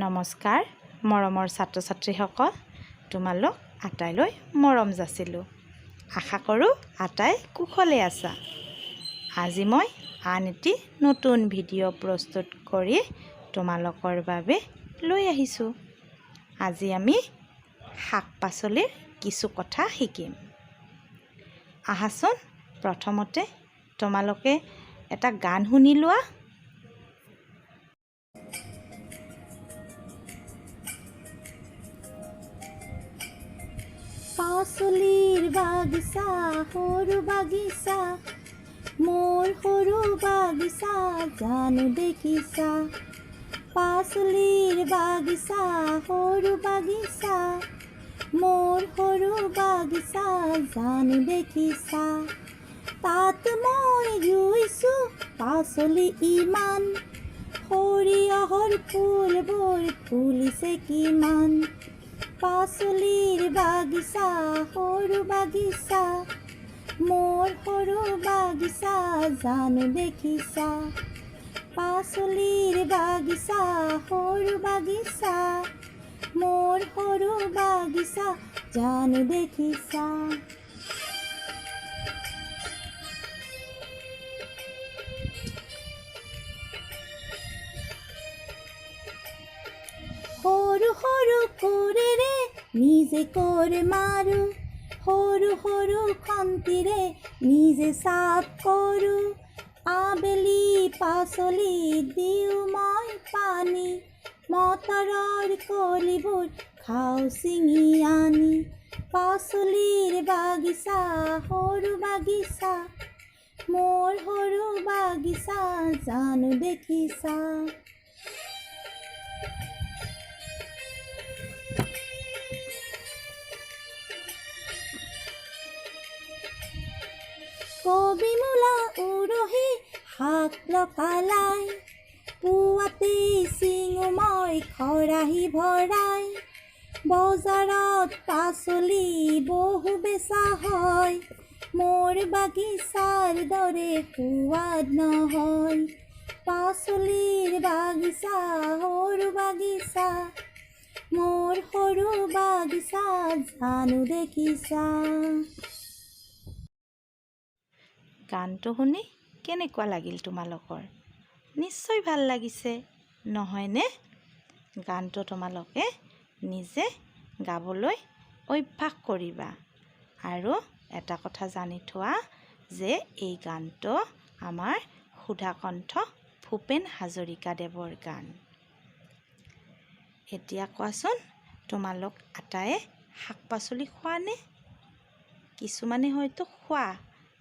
নমস্কাৰ মৰমৰ ছাত্ৰ ছাত্ৰীসকল, তোমালোক আটাইলৈ মৰম যাচিলোঁ। আশা কৰোঁ আটাই কুশলে আছা। আজি মই আন এটি নতুন ভিডিঅ' প্ৰস্তুত কৰি তোমালোকৰ বাবে লৈ আহিছোঁ। আজি আমি শাক পাচলিৰ কিছু কথা শিকিম। আহাচোন প্ৰথমতে তোমালোকে এটা গান শুনি লোৱা। পাচলিৰ বাগিচা, সৰু বাগিচা, মোৰ সৰু বাগিচা জানো দেখিছা। পাচলিৰ বাগিচা, সৰু বাগিচা, মোৰ সৰু বাগিচা জানো দেখিছা। তাত মই ৰুইছোঁ পাচলি ইমান, সৰিয়হৰ ফুলবোৰ ফুলিছে কিমান। পাচলিৰ বাগিচা, সৰু বাগিচা, মোৰ সৰু বাগিচা জানো দেখিছা। পাচলিৰ বাগিচা, সৰু বাগিচা, মোৰ সৰু বাগিচা জানো দেখিছা। সৰু সৰু কোৰেৰে নিজে কোৰ মাৰো, সৰু সৰু খন্তিৰে নিজে চাফ কৰোঁ। আবেলি পাচলি দিওঁ মই পানী, মটৰৰ কলিবোৰ খাওঁ ছিঙি আনি। পাচলিৰ বাগিচা, সৰু বাগিচা, মোৰ সৰু বাগিচা জানো দেখিছা। কবি, মূলা, উৰহি, শাক লফালাই, পুৱাতেই ছিঙো মই খৰাহি ভৰাই। বজাৰত পাচলি বহু বেচা হয়, মোৰ বাগিচাৰ দৰে সোৱাদ নহয়। পাচলিৰ বাগিচা, সৰু বাগিচা, মোৰ সৰু বাগিচা জানো দেখিছা। গানটো শুনি কেনেকুৱা লাগিল তোমালোকৰ? নিশ্চয় ভাল লাগিছে, নহয়নে? গানটো তোমালোকে নিজে গাবলৈ অভ্যাস কৰিবা। আৰু এটা কথা জানি থোৱা যে এই গানটো আমাৰ সুধাকণ্ঠ ভূপেন হাজৰিকাদেৱৰ গান। এতিয়া কোৱাচোন, তোমালোক আটায়ে শাক পাচলি খোৱানে? কিছুমানে হয়তো খোৱা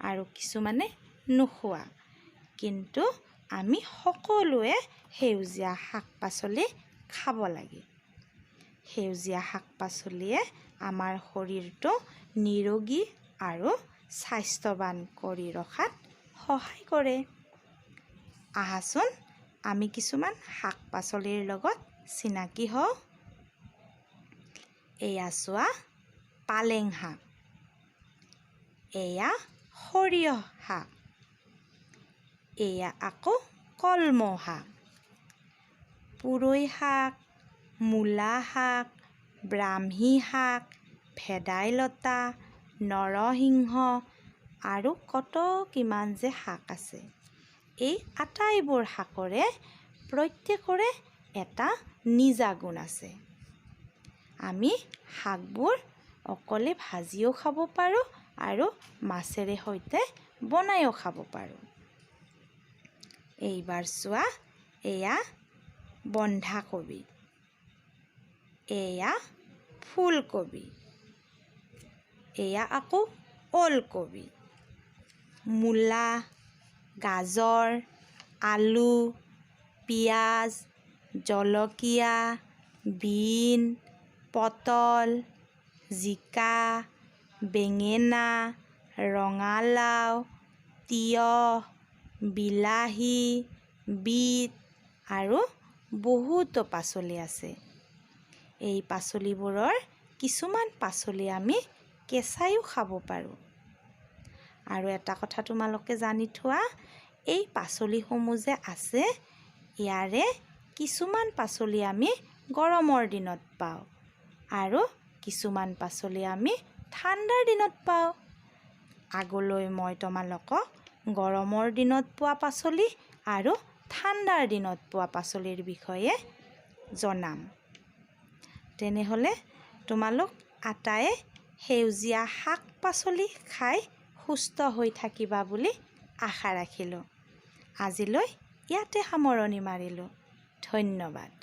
আৰু কিছুমানে নোখোৱা, কিন্তু আমি সকলোৱে সেউজীয়া শাক পাচলি খাব লাগে। সেউজীয়া শাক পাচলিয়ে আমাৰ শৰীৰটো নিৰোগী আৰু স্বাস্থ্যৱান কৰি ৰখাত সহায় কৰে। আহাচোন আমি কিছুমান শাক পাচলিৰ লগত চিনাকি হওঁ। এয়া চোৱা, পালেং শাক, এয়া সৰিয়হ শাক, এয়া আকৌ কলমৌ শাক, পুৰৈ শাক, মূলা শাক, ব্ৰাহ্মী শাক, ভেদাইলতা, নৰসিংহ আৰু কত কিমান যে শাক আছে। এই আটাইবোৰ শাকৰে প্ৰত্যেকৰে এটা নিজা গুণ আছে। আমি শাকবোৰ অকলে ভাজিও খাব পাৰোঁ আৰু মাছেৰে সৈতে বনাইও খাব পাৰোঁ। এইবাৰ চোৱা, এয়া বন্ধাকবি, এয়া ফুলকবি, এয়া আকৌ ওলকবি, মূলা, গাজৰ, আলু, পিঁয়াজ, জলকীয়া, বিন, পটল, জিকা, বেঙেনা, ৰঙালাও, তিয়ঁহ, বিলাহী, বিট আৰু বহুতো পাচলি আছে। এই পাচলিবোৰৰ কিছুমান পাচলি আমি কেঁচাইও খাব পাৰোঁ। আৰু এটা কথা তোমালোকে জানি থোৱা, এই পাচলিসমূহ যে আছে, ইয়াৰে কিছুমান পাচলি আমি গৰমৰ দিনত পাওঁ আৰু কিছুমান পাচলি আমি ঠাণ্ডাৰ দিনত পাওঁ। আগলৈ মই তোমালোকক গৰমৰ দিনত পোৱা পাচলি আৰু ঠাণ্ডাৰ দিনত পোৱা পাচলিৰ বিষয়ে জনাম। তেনেহ'লে তোমালোক আটায়ে সেউজীয়া শাক পাচলি খাই সুস্থ হৈ থাকিবা বুলি আশা ৰাখিলোঁ। আজিলৈ ইয়াতে সামৰণি মাৰিলোঁ। ধন্যবাদ।